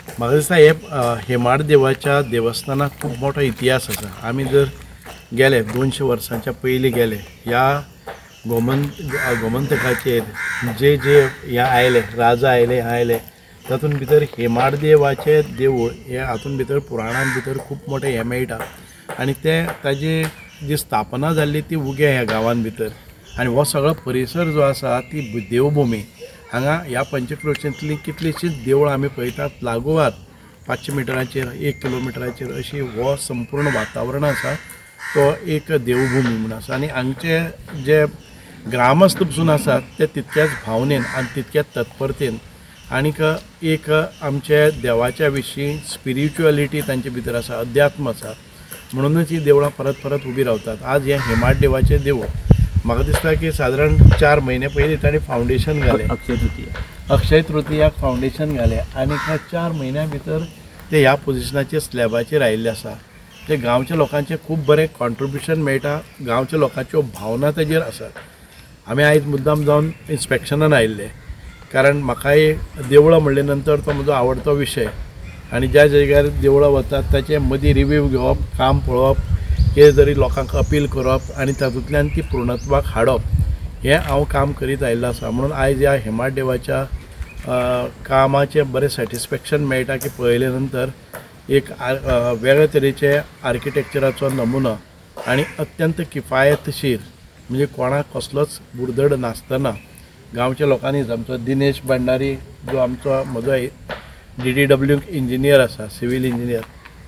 म्हाका दिसता हे हेमाड देवाच्या देवस्थानाक खूब मोठो इतिहास आसा. आमी जर गेले 200 वर्सांच्या पयलीं गेले ह्या गोमंतकाचेर जे जे हे आयले राजा आयले तातूंत भितर हेमाड देवाचे देवूळ हे हातूंत भितर पुराणान भितर खूब मोठे हे मेळटा आनी ते ताजी जी स्थापना जाल्ली ती उगे ह्या गांवांत भितर आनी हो सगळो परिसर जो आसा ती देवभुमी. हांगा ह्या पंचक्रोशींतली कितलींशींच देवळां आमी पळयतात लागोवात 500 मिटराचेर 1 किलोमिटराचेर अशी हो संपूर्ण वातावरण आसा तो एक देवभूमी म्हणून आसा. आनी हांगचे जे ग्रामस्थ पसून आसात ते तितक्याच भावनेन आनी तितक्याच तत्परतेन आनीक एक आमचे देवाच्या विशीं स्पिरिच्युअलिटी तांचे भितर आसा, अध्यात्म आसा, म्हणूनच ही देवळां परत परत उबी रावतात. आज हे हेमाड देवाचें देवूळ म्हाका दिसता की सादारण 4 म्हयने पयलीं ताणें फावंडेशन घालें, अक्षय तृतीयाक फावंडेशन घालें आनी 4 म्हयन्या भितर ते ह्या पोजिशनाचेर स्लॅबाचेर आयिल्ले आसा. ते गांवच्या लोकांचें खूब बरें कॉन्ट्रिब्युशन मेळटा, गांवच्या लोकांच्यो भावना ताजेर आसात. आमी आयज मुद्दाम जावन इन्स्पेक्शनान आयिल्ले कारण म्हाकाय देवळां म्हणले नंतर तो म्हजो आवडतो विशय आनी ज्या जाग्यार देवळां वतात ताचे मदीं रिव्यू घेवप, काम पळोवप, कितें तरी लोकांक अपील करप आनी तातूंतल्यान ती पूर्णत्वाक हाडप हें हांव काम करीत आयिल्लो आसा. म्हणून आयज ह्या हेमाड देवाच्या कामाचें बरें सॅटिस्फॅक्शन मेळटा की पळयले नंतर एक वेगळे तरेचे आर्किटेक्चराचो नमुनो आनी अत्यंत किफायतशीर म्हणजे कोणाक कसलोच बुडदड नासतना गांवच्या लोकांनी आमचो दिनेश भंडारी जो आमचो म्हजो DDW इंजिनियर आसा, सिवील इंजिनियर,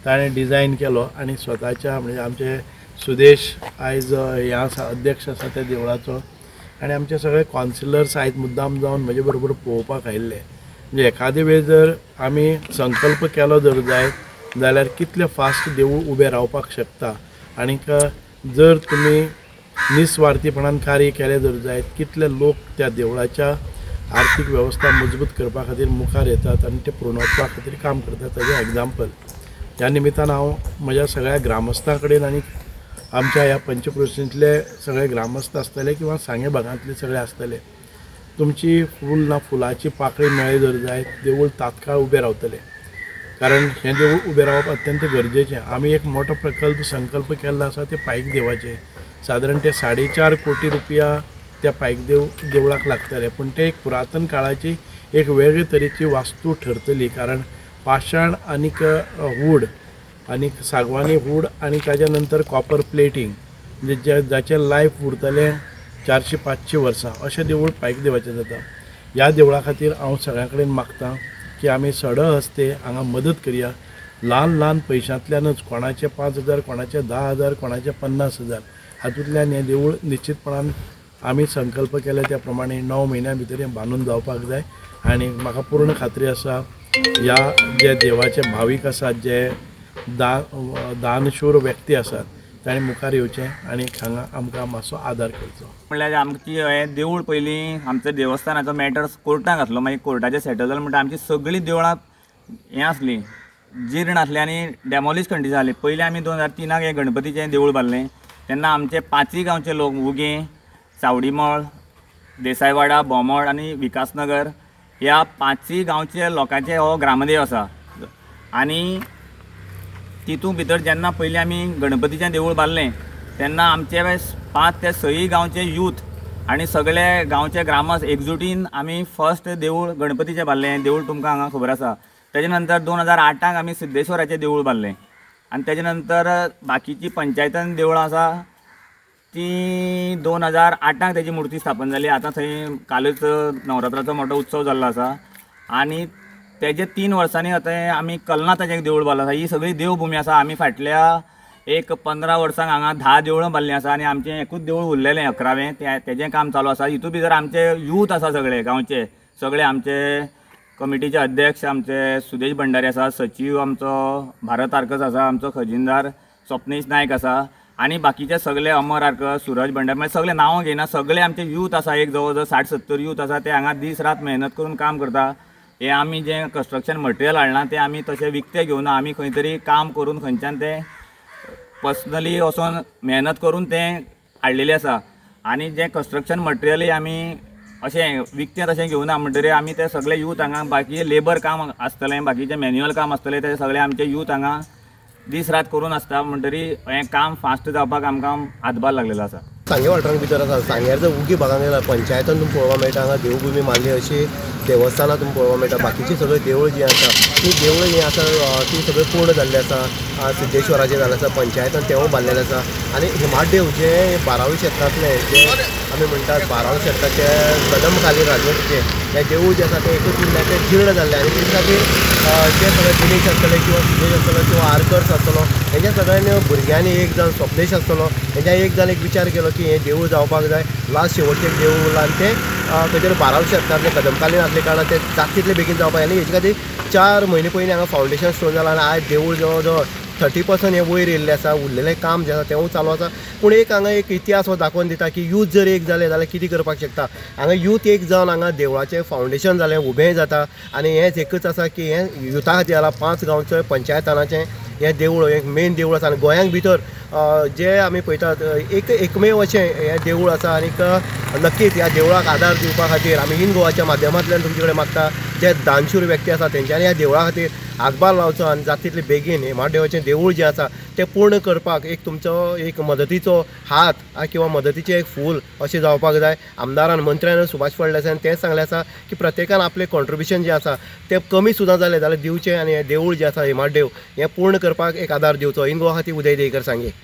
ताणें डिझायन केलो आनी स्वताच्या म्हणजे आमचे सुदेश आयज हे आसा अध्यक्ष आसा त्या देवळाचो आनी आमचे सगळे कावन्सिलर्स आयज मुद्दाम जावन म्हजे बरोबर पळोवपाक आयिल्ले. म्हणजे एखादे वेळ जर आमी संकल्प केलो जर जायत जाल्यार कितले फास्ट देवूळ उबें रावपाक शकता आनीक जर तुमी निस्वार्थीपणान कार्य केलें जर जायत कितले लोक त्या देवळाच्या आर्थीक वेवस्था मजबूत करपा खातीर मुखार येतात आनी ते पूर्णत्वा खातीर काम करतात. ताजें एग्जाम्पल ह्या निमित्तान हांव म्हज्या सगळ्या ग्रामस्थां कडेन आनी आमच्या ह्या पंचक्रोशींतले सगळे ग्रामस्थ आसतले किंवा सांगे भागांतले सगळे आसतले, तुमची फूल ना फुलाची पाकळी मेळ्ळी जर जायत देवूळ तात्काळ उबें रावतलें कारण हें देवूळ उबें रावप अत्यंत गरजेचें. आमी एक मोठो प्रकल्प संकल्प केल्लो आसा ते पायक देवाचे, सादारण ते 4.5 कोटी रुपया त्या पायक देवळाक लागतले, पूण ते एक पुरातन काळाची एक वेगळे तरेची वास्तू ठरतली कारण पाशाण आनीक वूड आनीक सागवानी वूड आनी ताच्या नंतर कॉपर प्लेटींग म्हणजे जाचें लायफ उरतलें 400-500 वर्सां अशें देवूळ पायक देवाचें जाता. ह्या देवळा खातीर हांव सगळ्यां कडेन मागतां की आमी सड हस्ते हांगा मदत करया. ल्हान पयशांतल्यानच कोणाचे 5,000, कोणाचे 10,000, कोणाचे 50,000 हातूंतल्यान हें देवूळ निश्चितपणान आमी संकल्प केले त्या प्रमाणे 9 म्हयन्या भितर हें बांदून जावपाक जाय. आनी म्हाका पूर्ण खात्री आसा ह्या जे देवाचे भावीक आसात, जे दानशूर व्यक्ती आसात, ताणें मुखार येवचें आनी हांगा आमकां मातसो आदार करचो. म्हणल्यार आमची हें देवूळ पयलीं आमचो देवस्थानाचो मॅटर कोर्टाक घातलो, मागीर कोर्टाचें सेटल जालें म्हणटा आमची सगळीं देवळां हें आसलीं जीर्ण आसलीं आनी डॅमॉलिश कंडिशन जाली. पयलीं आमी 2003 हें गणपतीचें देवूळ बांदलें तेन्ना आमचे 5 गांवचे लोक उगे, चावडीमळ, देसायवाडा, बोमोड आनी विकासनगर ह्या 5 गांवचे लोकांचे हो ग्रामदेव आसा. आनी तितूंत भितर जेन्ना पयलीं आमी गणपतीचें देवूळ बांदलें तेन्ना आमचे 5 ते 6 गांवचे यूथ आनी सगळे गांवचे ग्रामस्थ एकजुटीन आमी फर्स्ट देवूळ गणपतीचें बांदलें. हें देवूळ तुमकां हांगा खबर आसा. तेजे नंतर 2008 आमी सिद्धेश्वराचें देवूळ बांदलें आनी तेजे नंतर बाकीची पंचायतन देवळां आसा ती 2008 तेजी मुर्ती स्थापन जाली. आतां थंय कालच नवरात्राचो मोठो उत्सव जाल्लो आसा आनी तेजे 3 वर्सांनी आतां आमी कलनाथाचें एक देवूळ बांदलां आसा. ही सगळी देवभुमी आसा. आमी फाटल्या एक 15 वर्सांक हांगा 10 देवळां बांदलीं आसा आनी आमचें एकूच देवूळ उरलेलें 11वें तेजें काम चालू आसा. हितून भितर आमचे यूथ आसा सगळे गांवचे, सगळे आमचे कमिटीचे अध्यक्ष आमचे सुदेश भंडारी आसा, सचीव आमचो भारत आर्कस आसा, आमचो खजिनदार स्वप्नेश नायक आसा आनी बाकीचे सगळे अमर आर्कस, सूरज भंडारी, म्हणजे सगळे नांवां घेयना, सगळे आमचे यूथ आसा. एक जवळ जवळ 60-70 यूथ आसा. ते हांगा दीस रात मेहनत करून काम करता. हे आमी जें कन्स्ट्रक्शन मटेरियल हाडलां तें आमी तशें विकतें घेवना. आमी खंय तरी काम करून खंयच्यान तें पर्सनली वचोन मेहनत करून तें हाडलेलें आसा. आनी जें कन्स्ट्रक्शन मटेरियलूय आमी अशें विकतें तशें घेवना म्हणटरी आमी ते सगळे यूथ हांगा बाकी लेबर काम आसतलें बाकीचें मॅन्युअल काम आसतलें ते सगळे आमचे यूथ हांगा दीस रात करून आसता म्हणटरी हें काम फास्ट जावपाक आमकां हातभार लागलेलो आसा. सांगे वाठारांत भितर आसा. सांग्यार जर उगी भागांत गेल्यार पंचायतान तुमकां पळोवपाक मेळटा हांगा देवभुमी मारली अशी देवस्थानां तुमकां पळोवपाक मेळटा. बाकीची सगळीं देवळां जीं आसा ती देवळां जीं आसा ती सगळी पूर्ण जाल्ली आसा. सिद्धेश्वराचें जाल्लें आसा, पंचायतान तेवूय बांदलेलें आसा. आनी हेमाडदेव जे 12व्या शेतकांतले जे आमी म्हणटात 12व्या शेतकाचे कदमकालीन राजवटीचे हे देवूळ जे आसा तें एकूच उरल्याचें जीर्ण जाल्लें आनी ते खातीर जे सगळे दिनेश आसतले किंवा सुदेश आसतलो किंवा आरकर्स आसतलो हेंच्या सगळ्यांनी भुरग्यांनी एक जाण स्वप्नेश आसतलो हेंच्या एक जाण एक विचार केलो की हें देवूळ जावपाक जाय. लास्ट शेवटचें एक देवूळ उरलां आनी तें खंय 12व्या शेतकांतलें कदमकालीन आसले कारणान तें जाता तितलें बेगीन जावपाक आनी हेचे खातीर 4 म्हयने पयलीं हांगा फावंडेशन स्टोन जालां आनी आयज देवूळ जवळ जवळ 30% हे वयर येयल्लें आसा. उरलेलें काम जें आसा तेवूय चालू आसा. पूण एक हांगा एक इतिहास हो दाखोवन दिता की यूथ जर एक जालें जाल्यार कितें करपाक शकता. हांगा यूथ एक जावन हांगा देवळाचें फावंडेशन जालें उबेंय जाता आनी हेंच एकच आसा की हें युथा खातीर जाला 5 गांवचें पंचायतानाचें हें देवूळ एक मेन देवूळ आसा. आनी गोंयांत भितर जे आमी पळयतात एकमेव अशें हें देवूळ आसा. आनीक नक्कीच ह्या देवळाक आदार दिवपा खातीर आमी इन गोवाच्या माध्यमांतल्यान तुमचे कडेन मागता जे दानशूर व्यक्ती आसा तेंच्यांनी ह्या देवळा खातीर हातभार लावचो आनी जाता तितले बेगीन हेमाडदेवाचें देवूळ जें आसा तें पूर्ण करपाक एक तुमचो एक मदतीचो हात किंवा मदतीचें एक फूल अशें जावपाक जाय. आमदारान मंत्र्यान सुभाष फळदेसायान तें सांगलें आसा की प्रत्येकान आपलें कॉन्ट्रिब्युशन जें आसा तें कमी सुद्दां जालें जाल्यार दिवचें आनी हें देवूळ जें आसा हेमाडदेव हें पूर्ण करपाक एक आदार दिवचो. इन गोवा खातीर उदय देयकर सांगे.